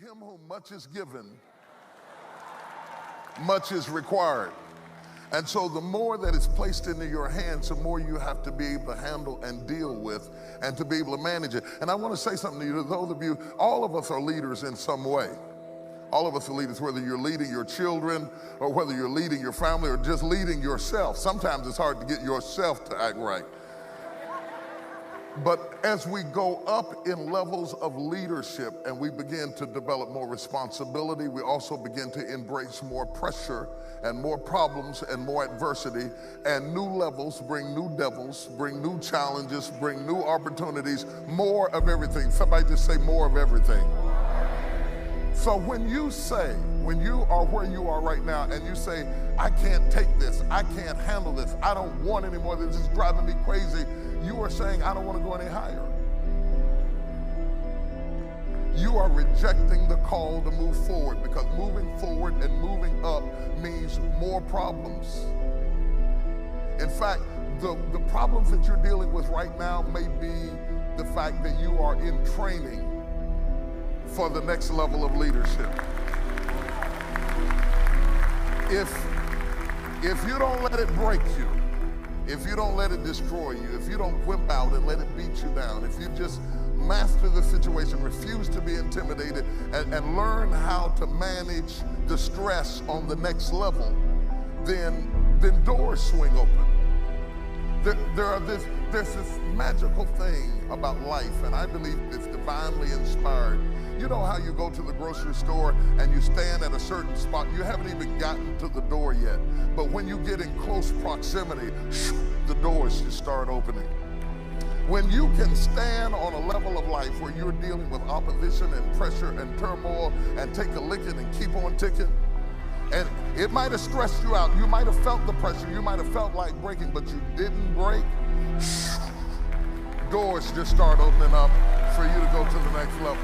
him whom much is given, much is required. And so the more that is placed into your hands, the more you have to be able to handle and deal with and to be able to manage it. And I want to say something to you, to those of you, all of us are leaders in some way. All of us are leaders, whether you're leading your children or whether you're leading your family or just leading yourself. Sometimes it's hard to get yourself to act right. But as we go up in levels of leadership and we begin to develop more responsibility, we also begin to embrace more pressure and more problems and more adversity, and new levels bring new devils, bring new challenges, bring new opportunities, more of everything. Somebody just say more of everything. So when you are where you are right now and you say, I can't take this, I can't handle this, I don't want any more, this is driving me crazy, you are saying, I don't want to go any higher. You are rejecting the call to move forward, because moving forward and moving up means more problems. In fact, the problems that you're dealing with right now may be the fact that you are in training for the next level of leadership. If you don't let it break you, if you don't let it destroy you, if you don't wimp out and let it beat you down, if you just master the situation, refuse to be intimidated, and learn how to manage the stress on the next level, then doors swing open. There's this magical thing about life, and I believe it's divinely inspired. You know how you go to the grocery store and you stand at a certain spot, you haven't even gotten to the door yet, but when you get in close proximity, the doors just start opening. When you can stand on a level of life where you're dealing with opposition and pressure and turmoil and take a licking and keep on ticking, and it might have stressed you out, you might have felt the pressure, you might have felt like breaking, but you didn't break, doors just start opening up for you to go to the next level.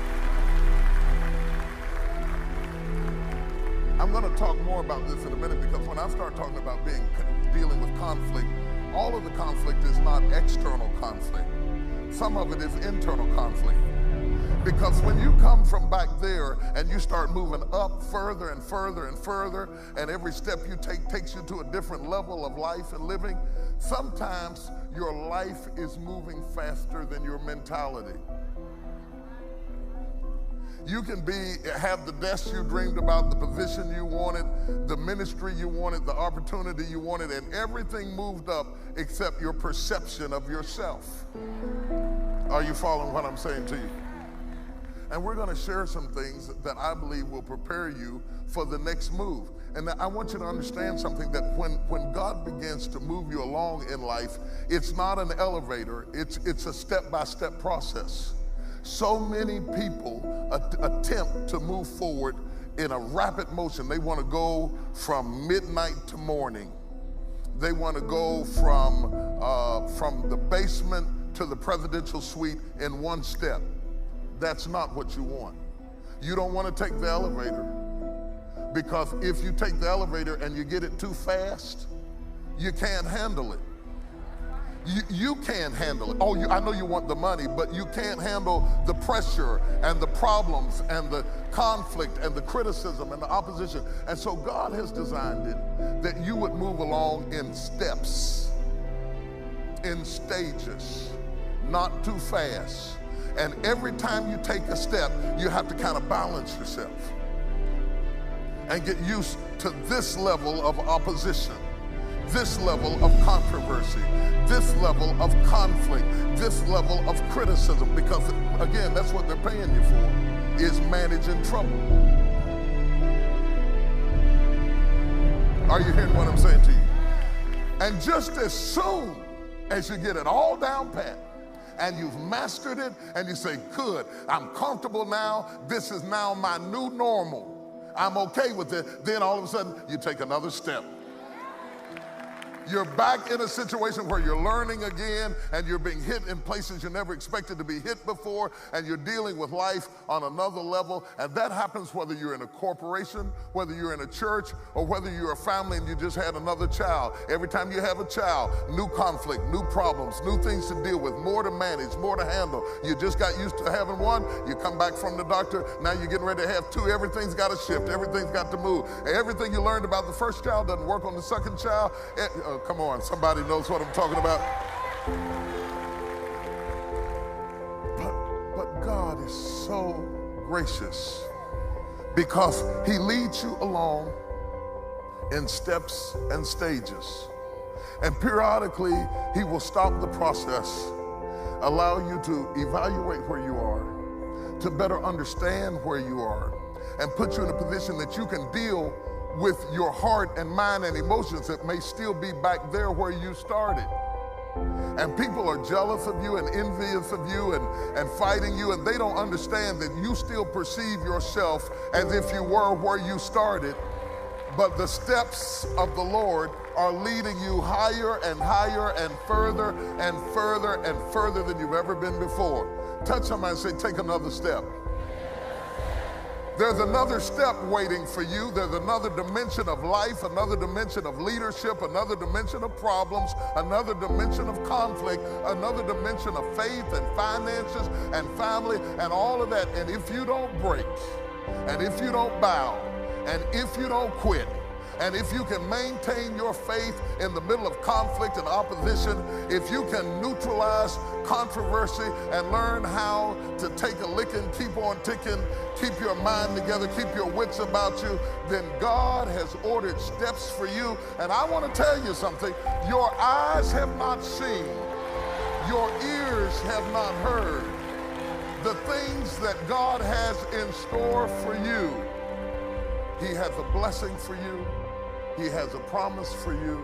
I'm going to talk more about this in a minute, because when I start talking about dealing with conflict, all of the conflict is not external conflict. Some of it is internal conflict. Because when you come from back there and you start moving up further and further and further, and every step you take takes you to a different level of life and living, sometimes your life is moving faster than your mentality. You can have the desk you dreamed about, the position you wanted, the ministry you wanted, the opportunity you wanted, and everything moved up except your perception of yourself. Are you following what I'm saying to you? And we're going to share some things that I believe will prepare you for the next move. And I want you to understand something, that when God begins to move you along in life, it's not an elevator, it's a step-by-step process. So many people attempt to move forward in a rapid motion. They want to go from midnight to morning. They want to go from the basement to the presidential suite in one step. That's not what you want. You don't want to take the elevator, because if you take the elevator and you get it too fast, you can't handle it. You can't handle it. Oh, I know you want the money, but you can't handle the pressure and the problems and the conflict and the criticism and the opposition. And so God has designed it that you would move along in steps, in stages, not too fast. And every time you take a step, you have to kind of balance yourself and get used to this level of opposition, this level of controversy, this level of conflict, this level of criticism, because again, that's what they're paying you for, is managing trouble. Are you hearing what I'm saying to you? And just as soon as you get it all down pat and you've mastered it and you say, good, I'm comfortable now, this is now my new normal, I'm okay with it, then all of a sudden you take another step. You're back in a situation where you're learning again and you're being hit in places you never expected to be hit before, and you're dealing with life on another level. And that happens whether you're in a corporation, whether you're in a church, or whether you're a family and you just had another child. Every time you have a child, new conflict, new problems, new things to deal with, more to manage, more to handle. You just got used to having one, you come back from the doctor, now you're getting ready to have two. Everything's got to shift, everything's got to move. Everything you learned about the first child doesn't work on the second child. Come on, somebody knows what I'm talking about. But God is so gracious because he leads you along in steps and stages. And periodically, he will stop the process, allow you to evaluate where you are, to better understand where you are, and put you in a position that you can deal with your heart and mind and emotions that may still be back there where you started. And people are jealous of you and envious of you and fighting you, and they don't understand that you still perceive yourself as if you were where you started. But the steps of the Lord are leading you higher and higher and further and further and further than you've ever been before. Touch somebody and say, take another step. There's another step waiting for you. There's another dimension of life, another dimension of leadership, another dimension of problems, another dimension of conflict, another dimension of faith and finances and family and all of that. And if you don't break, and if you don't bow, and if you don't quit, and if you can maintain your faith in the middle of conflict and opposition, if you can neutralize controversy and learn how to take a licking, keep on ticking, keep your mind together, keep your wits about you, then God has ordered steps for you. And I want to tell you something. Your eyes have not seen, your ears have not heard the things that God has in store for you. He has a blessing for you. He has a promise for you.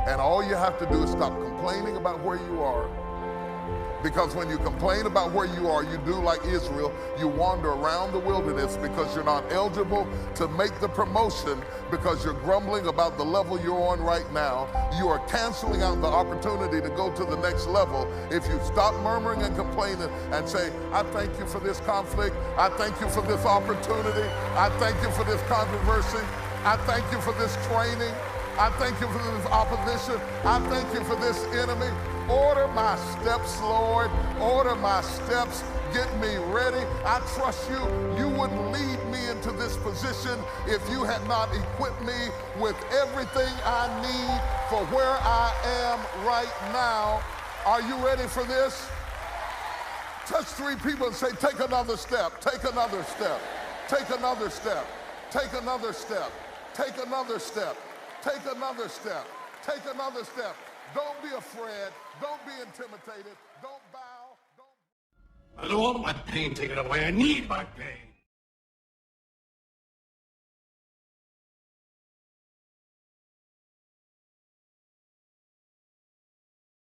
And all you have to do is stop complaining about where you are. Because when you complain about where you are, you do like Israel. You wander around the wilderness because you're not eligible to make the promotion because you're grumbling about the level you're on right now. You are canceling out the opportunity to go to the next level if you stop murmuring and complaining and say, I thank you for this conflict. I thank you for this opportunity. I thank you for this controversy. I thank you for this training. I thank you for this opposition. I thank you for this enemy. Order my steps, Lord. Order my steps. Get me ready. I trust you. You wouldn't lead me into this position if you had not equipped me with everything I need for where I am right now. Are you ready for this? Touch three people and say, take another step. Take another step. Take another step. Take another step. Take another step. Take another step. Take another step. Don't be afraid. Don't be intimidated. Don't bow. I don't want my pain taken away. I need my pain.